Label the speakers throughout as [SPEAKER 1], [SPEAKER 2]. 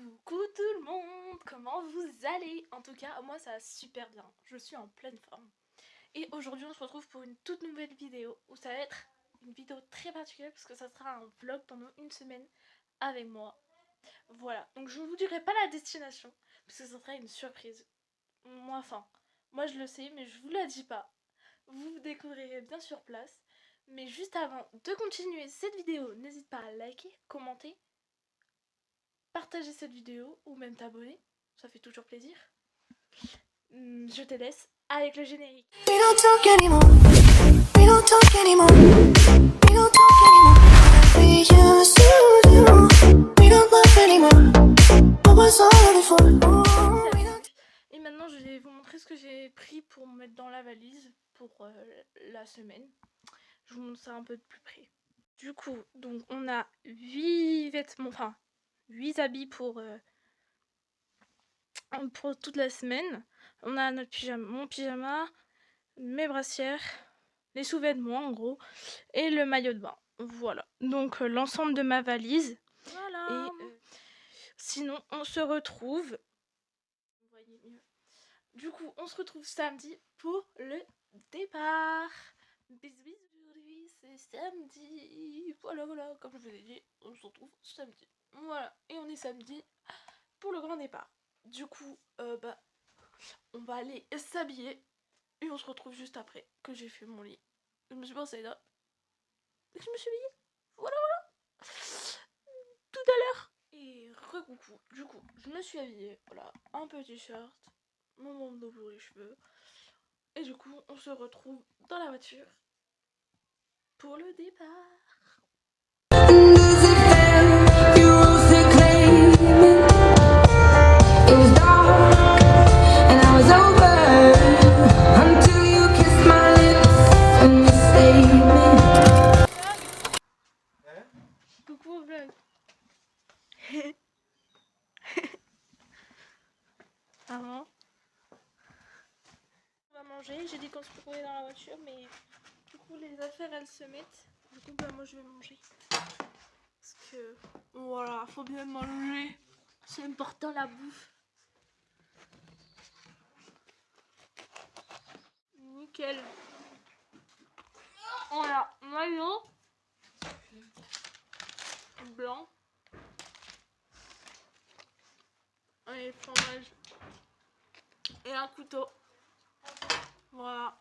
[SPEAKER 1] Coucou tout le monde, comment vous allez? En tout cas, moi ça va super bien, je suis en pleine forme. Et aujourd'hui on se retrouve pour une toute nouvelle vidéo où ça va être une vidéo très particulière parce que ça sera un vlog pendant une semaine avec moi. Voilà, donc je ne vous dirai pas la destination parce que ça sera une surprise. Moi je le sais mais je vous la dis pas. Vous découvrirez bien sur place. Mais juste avant de continuer cette vidéo, n'hésite pas à liker, commenter, partager cette vidéo ou même t'abonner, ça fait toujours plaisir. Je te laisse avec le générique. We don't talk anymore. We don't talk anymore. We don't talk anymore. We used to do. We don't love anymore. What was all before? Et maintenant je vais vous montrer ce que j'ai pris pour mettre dans la valise pour la semaine. Je vous montre ça un peu de plus près. Du coup, donc on a 8 vêtements, enfin 8 habits pour toute la semaine. On a notre pyjama, mon pyjama, mes brassières, les sous-vêtements en gros, et le maillot de bain. Voilà, donc l'ensemble de ma valise. Voilà. Et sinon, on se retrouve. Vous voyez mieux. Du coup, on se retrouve samedi pour le départ. Bisous, bisous, aujourd'hui c'est samedi. Voilà, voilà, comme je vous ai dit, on se retrouve samedi. Voilà, et on est samedi pour le grand départ. Du coup, on va aller s'habiller et on se retrouve juste après que j'ai fait mon lit. Je me suis pensé là et je me suis habillée. Voilà, voilà. Tout à l'heure. Et recoucou. Du coup, je me suis habillée. Voilà, un petit t-shirt, mon bandeau pour les cheveux. Et du coup, on se retrouve dans la voiture pour le départ. Coucou au vlog. Avant, on va manger. J'ai dit qu'on se retrouvait dans la voiture, mais du coup les affaires elles se mettent. Du coup moi je vais manger. Parce que voilà, faut bien manger. C'est important la bouffe. Nickel. Voilà, maillot blanc. Et fromage. Et un couteau. Voilà.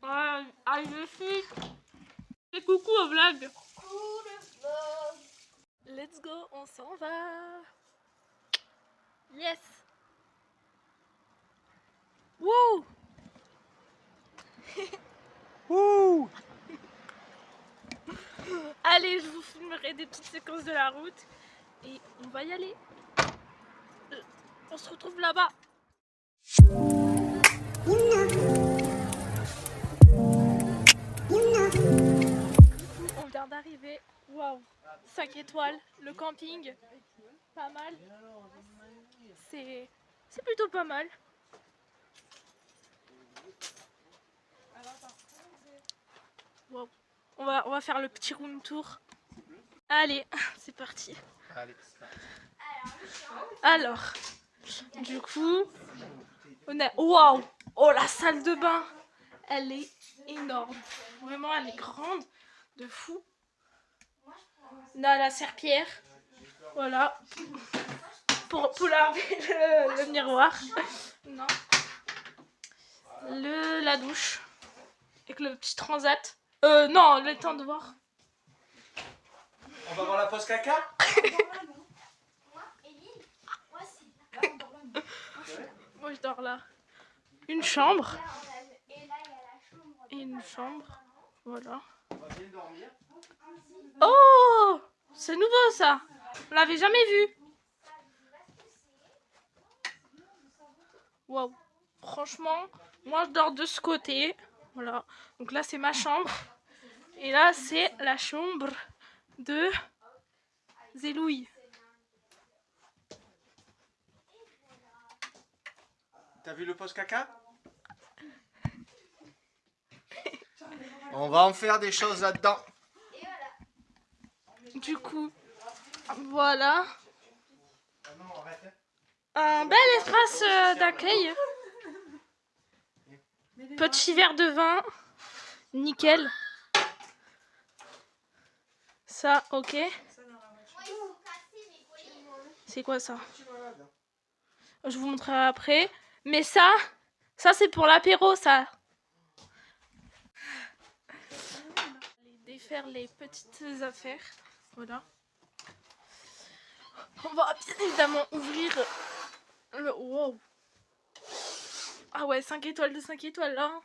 [SPEAKER 1] Voilà, allez je suis. Et coucou au vlog. Coucou le vlog. Let's go, on s'en va. Yes. Wouh. Wouh. Allez, je vous filmerai des petites séquences de la route. Et on va y aller. On se retrouve là-bas. On vient d'arriver. Waouh, 5 étoiles, le camping. Pas mal. C'est plutôt pas mal. Wow. On va faire le petit room tour. Allez, c'est parti. Alors, du coup, on a... Waouh! Oh, la salle de bain! Elle est énorme. Vraiment, elle est grande. De fou. On a la serpillière. Voilà. Pour laver le miroir. Non. La douche. Avec le petit transat. Non, le temps de voir.
[SPEAKER 2] On va voir la pause caca.
[SPEAKER 1] Moi je dors là. Une chambre. Et une chambre. Voilà. Oh! C'est nouveau ça. On l'avait jamais vu. Waouh. Franchement, moi je dors de ce côté. Voilà. Donc là c'est ma chambre. Et là c'est la chambre de Zélouille.
[SPEAKER 2] T'as vu le post caca? On va en faire des choses là-dedans.
[SPEAKER 1] Du coup, voilà.
[SPEAKER 2] Ah non, arrête.
[SPEAKER 1] Un bel espace d'accueil. Petit verre de vin. Nickel. Ça, ok. C'est quoi ça? Je vous montrerai après. Mais ça c'est pour l'apéro, ça. Défaire les petites affaires. Voilà. On va bien évidemment ouvrir le... Wow. Ah ouais, 5 étoiles de 5 étoiles là.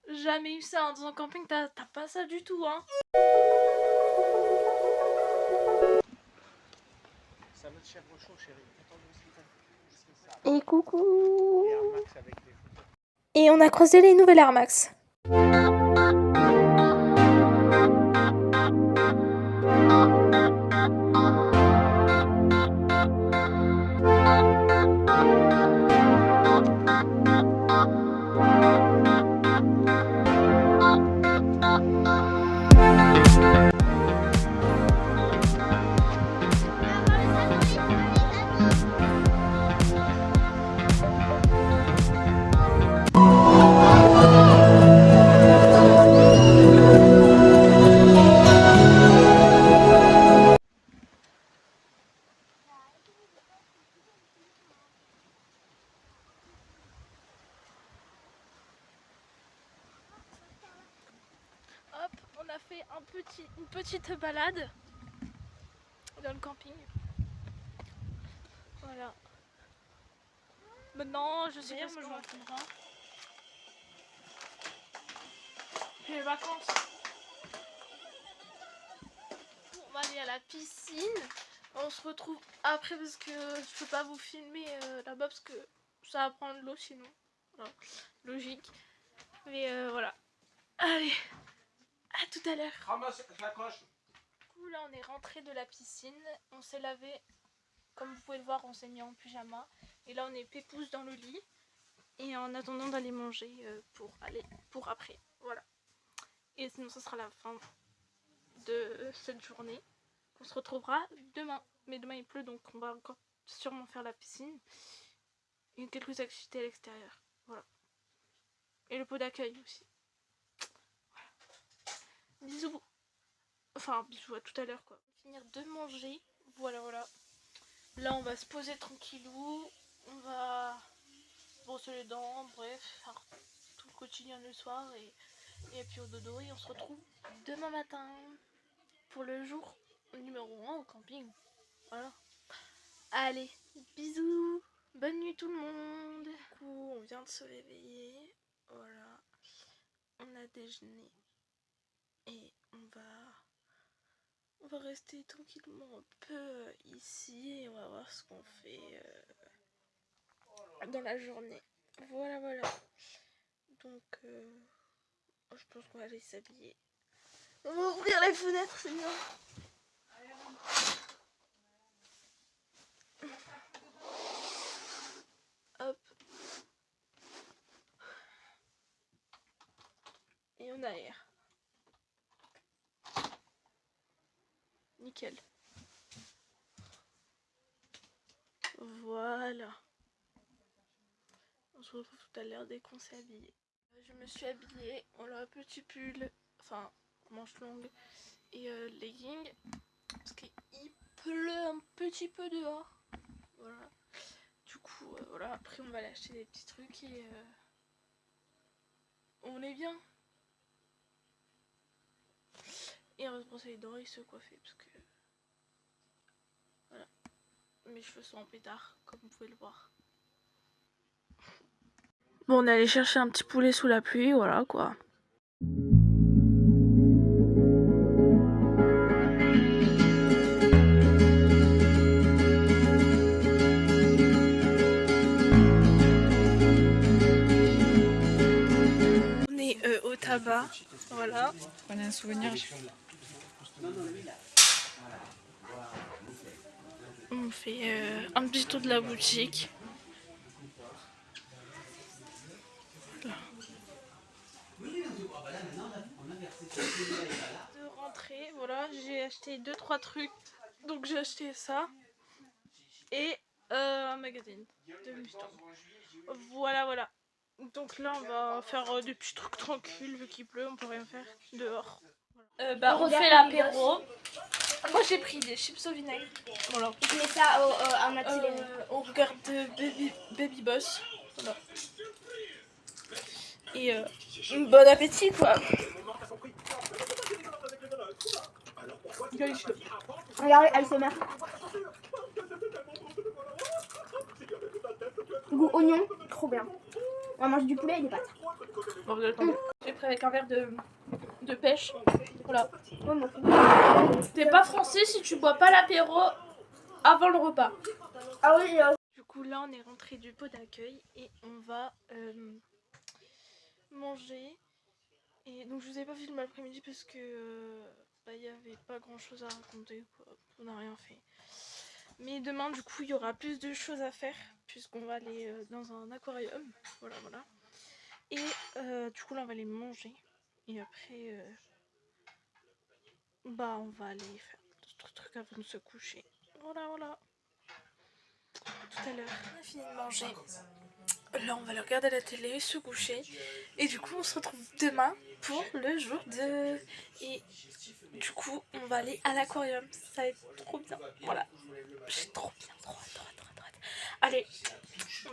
[SPEAKER 1] Jamais eu ça hein. Dans un camping, t'as pas ça du tout hein.
[SPEAKER 2] Ça va de chèvre chaud, chérie.
[SPEAKER 1] Et coucou.
[SPEAKER 2] Et Air Max avec des photos.
[SPEAKER 1] Et on a croisé les nouvelles Air Max. Hop, on a fait une petite balade dans le camping. Voilà. Maintenant, je sais pas ce qu'on va faire. Les vacances. On va aller à la piscine. On se retrouve après parce que je peux pas vous filmer là-bas parce que ça va prendre de l'eau sinon. Voilà. Logique. Mais voilà. Allez. À tout à l'heure.
[SPEAKER 2] Ramasse la coche.
[SPEAKER 1] Du coup là on est rentré de la piscine. On s'est lavé. Comme vous pouvez le voir on s'est mis en pyjama. Et là on est pépouze dans le lit. Et en attendant d'aller manger pour après. Voilà. Et sinon ce sera la fin de cette journée. On se retrouvera demain. Mais demain il pleut donc on va encore sûrement faire la piscine. Et quelques activités à l'extérieur. Voilà. Et le pot d'accueil aussi. Voilà. Bisous. Enfin bisous à tout à l'heure quoi. On va finir de manger. Voilà. Là on va se poser tranquillou. On va brosser les dents. Bref. Faire tout le quotidien le soir. Et puis au dodo. Et on se retrouve demain matin. Pour le jour numéro 1 au camping. Voilà. Allez, bisous. Bonne nuit tout le monde. Du coup, on vient de se réveiller. Voilà. On a déjeuné. Et on va rester tranquillement un peu ici. Et on va voir ce qu'on fait dans la journée. Voilà. Donc, je pense qu'on va aller s'habiller. On va ouvrir les fenêtres, c'est bien. Hop. Et on aère. Nickel. Voilà. On se retrouve tout à l'heure dès qu'on s'est habillé. Je me suis habillée en un petit pull, enfin manche longue et legging parce qu'il pleut un petit peu dehors. Voilà. Du coup, voilà. Après, on va aller acheter des petits trucs et on est bien. Et on va se brosser les dents et se coiffer parce que voilà. Mes cheveux sont en pétard, comme vous pouvez le voir. Bon, on est allé chercher un petit poulet sous la pluie, voilà quoi. On est au tabac, voilà.
[SPEAKER 3] On a un souvenir.
[SPEAKER 1] On fait un petit tour de la boutique. Voilà. De rentrer, voilà, j'ai acheté 2-3 trucs. Donc j'ai acheté ça et un magazine de Mustang. Voilà. Donc là on va faire des petits trucs tranquilles vu qu'il pleut, on peut rien faire dehors. On fait l'apéro. Moi j'ai pris des chips au vinaigre. Voilà.
[SPEAKER 3] Je mets ça en accéléré.
[SPEAKER 1] On regarde Baby Boss. Voilà. Et bon appétit quoi.
[SPEAKER 3] Regardez, elle se met. Goût oignon, trop bien. On va manger du poulet et des pâtes.
[SPEAKER 1] Bon, vous allez attendre. J'ai pris avec un verre de pêche. Voilà.
[SPEAKER 3] Ouais, moi aussi.
[SPEAKER 1] T'es pas français si tu bois pas l'apéro avant le repas.
[SPEAKER 3] Ah oui,
[SPEAKER 1] Du coup là on est rentré du pot d'accueil et on va manger. Et donc je vous ai pas filmé l'après-midi parce que il y avait pas grand chose à raconter quoi. On n'a rien fait. Mais demain du coup il y aura plus de choses à faire puisqu'on va aller dans un aquarium. Voilà. Et du coup là on va aller manger. Et après on va aller faire d'autres trucs avant de se coucher. Voilà. Tout à l'heure on a fini de manger. Là on va aller regarder la télé, se coucher. Et du coup on se retrouve demain pour le jour 2. Et du coup on va aller à l'aquarium. Ça va être trop bien. Voilà. J'ai trop hâte. Allez,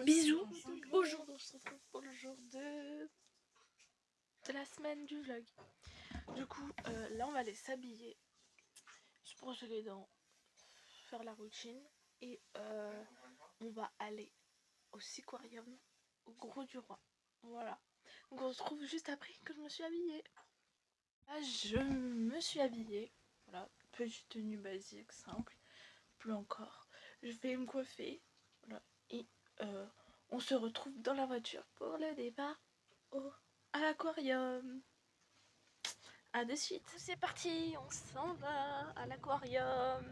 [SPEAKER 1] bisous. Aujourd'hui on se retrouve pour le jour 2 de la semaine du vlog. Du coup là on va aller s'habiller, se brosser les dents, faire la routine. Et on va aller au Seaquarium, au Gros du Roi. Voilà. Donc on se retrouve juste après que je me suis habillée. Là je me suis habillée. Voilà, petite tenue basique, simple. Plus encore. Je vais me coiffer. Voilà. Et on se retrouve dans la voiture pour le départ à l'aquarium. A de suite. C'est parti, on s'en va à l'aquarium.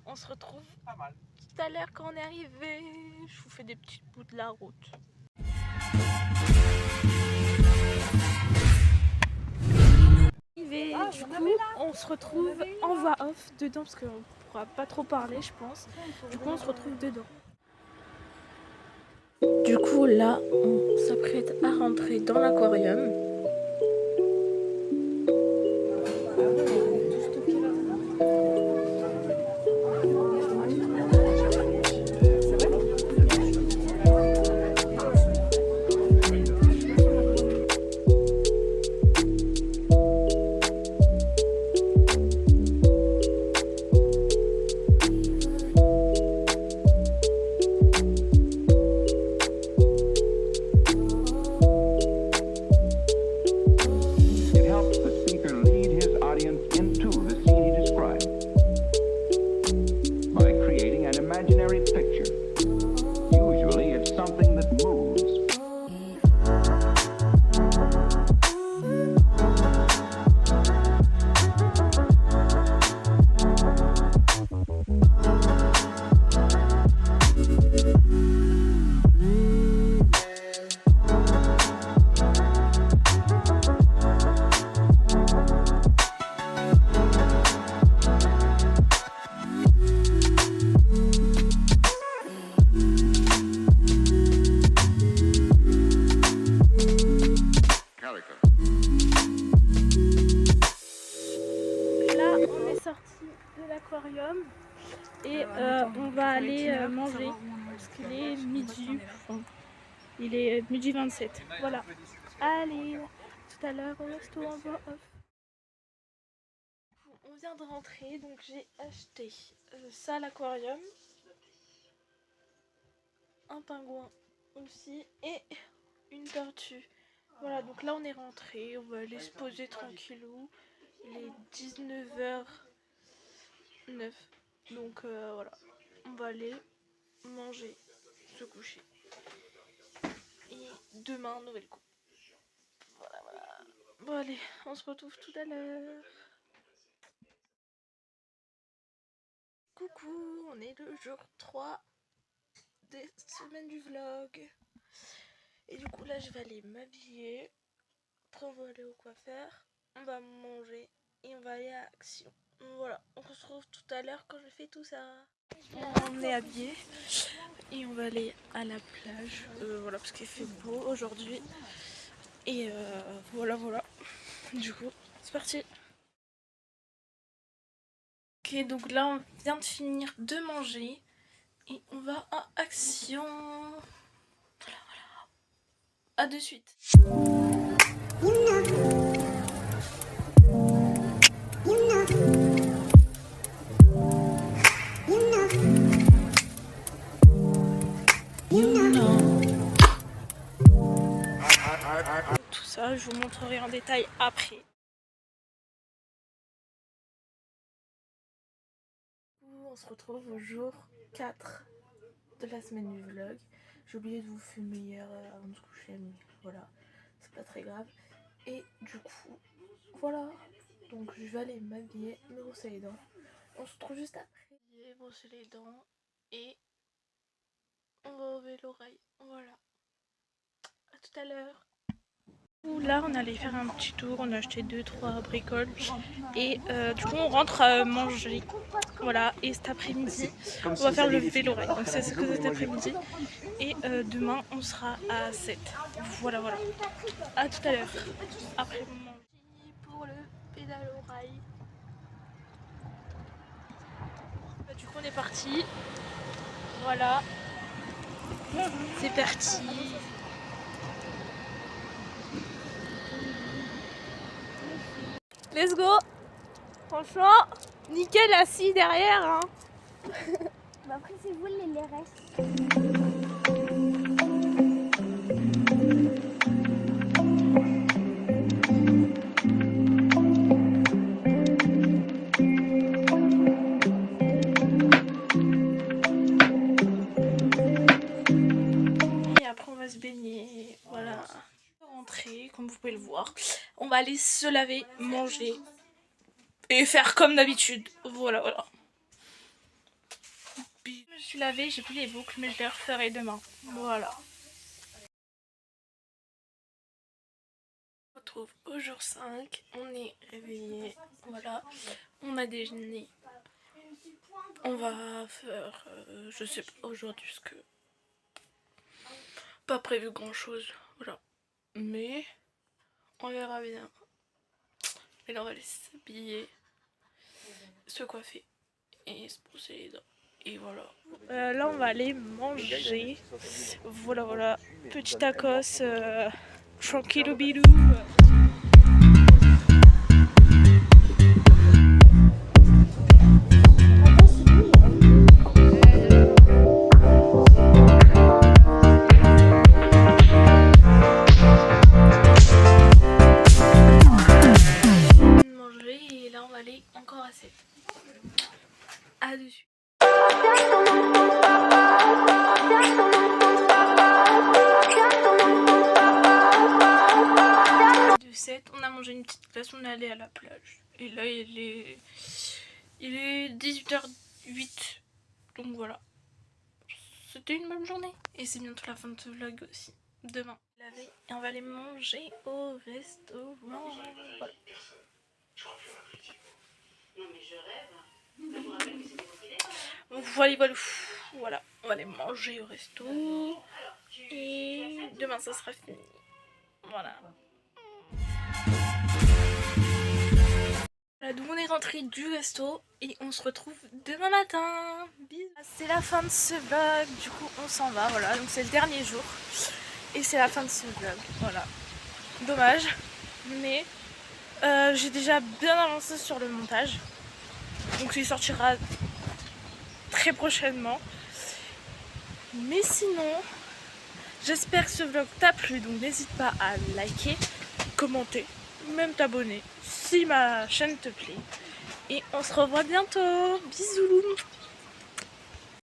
[SPEAKER 1] On se retrouve
[SPEAKER 2] Pas mal.
[SPEAKER 1] tout à l'heure quand on est arrivé. Je vous fais des petits bouts de la route. Du coup, on se retrouve en voix off dedans parce qu'on pourra pas trop parler, je pense. Du coup, on se retrouve dedans. Du coup, là, on s'apprête à rentrer dans l'aquarium. Et on va aller manger parce qu'il est midi, enfin, il est midi 27. Voilà. Allez, tout à l'heure, on reste en voix off. On vient de rentrer, donc j'ai acheté ça à l'aquarium, un pingouin aussi et une tortue. Voilà, donc là on est rentré, on va aller se poser tranquillou. Il est 19h09. Donc voilà, on va aller manger, se coucher. Et demain, nouvelle coupe. Voilà. Bon allez, on se retrouve tout à l'heure. Coucou, on est le jour 3 des semaines du vlog. Et du coup là je vais aller m'habiller. Après on va aller au coiffeur, on va manger et on va aller à Action. Voilà, on se retrouve tout à l'heure quand je fais tout ça. On est habillés et on va aller à la plage. Voilà, parce qu'il fait beau aujourd'hui. Et voilà. Du coup, c'est parti. Ok, donc là on vient de finir de manger et on va à Action. Voilà. À de suite. Tout ça, je vous montrerai en détail après. On se retrouve au jour 4 de la semaine du vlog. J'ai oublié de vous filmer hier avant de se coucher, mais voilà, c'est pas très grave. Et du coup, voilà, donc je vais aller m'habiller, me brosser les dents. On se retrouve juste après. Brosser les dents et on va ouvrir l'oreille. Voilà, à tout à l'heure. Là on allait faire un petit tour, on a acheté 2-3 bricoles et du coup on rentre manger. Voilà, et cet après-midi on va faire le vélo rail, donc c'est ce que cet après-midi. Et demain on sera à 7. Voilà, à tout à l'heure. Après on mange. Fini pour le pédalo rail. Du coup on est parti. Voilà, c'est parti. Let's go. Franchement, nickel assis derrière hein.
[SPEAKER 3] Bah après c'est vous les restes.
[SPEAKER 1] Et après on va se baigner, voilà. Rentrer, comme vous pouvez le voir. On va aller se laver, manger et faire comme d'habitude. Voilà. Je me suis lavée, j'ai plus les boucles, mais je les referai demain. Voilà. On se retrouve au jour 5, on est réveillé, voilà. On a déjeuné. On va faire, je sais pas aujourd'hui ce que... Pas prévu grand chose, voilà. Mais on verra bien. Et là on va aller s'habiller, se coiffer et se brosser les dents. Et voilà. Là on va aller manger. Voilà. Petit tacos, tranquillou bilou. Manger et là on va aller encore à 7. À dessus. De 7, on a mangé une petite glace, on est allé à la plage. Et là il est 18h08. Donc voilà. C'était une bonne journée. Et c'est bientôt la fin de ce vlog aussi. Demain. Et on va aller manger au restaurant. Voilà. Voilà, on va aller manger au resto. Et demain ça sera fini. Voilà. Donc on est rentré du resto et on se retrouve demain matin. Bisous. C'est la fin de ce vlog, du coup on s'en va, voilà, donc c'est le dernier jour. Et c'est la fin de ce vlog, voilà. Dommage, mais j'ai déjà bien avancé sur le montage. Donc il sortira très prochainement. Mais sinon, j'espère que ce vlog t'a plu, donc n'hésite pas à liker, commenter, même t'abonner si ma chaîne te plaît. Et on se revoit bientôt. Bisous.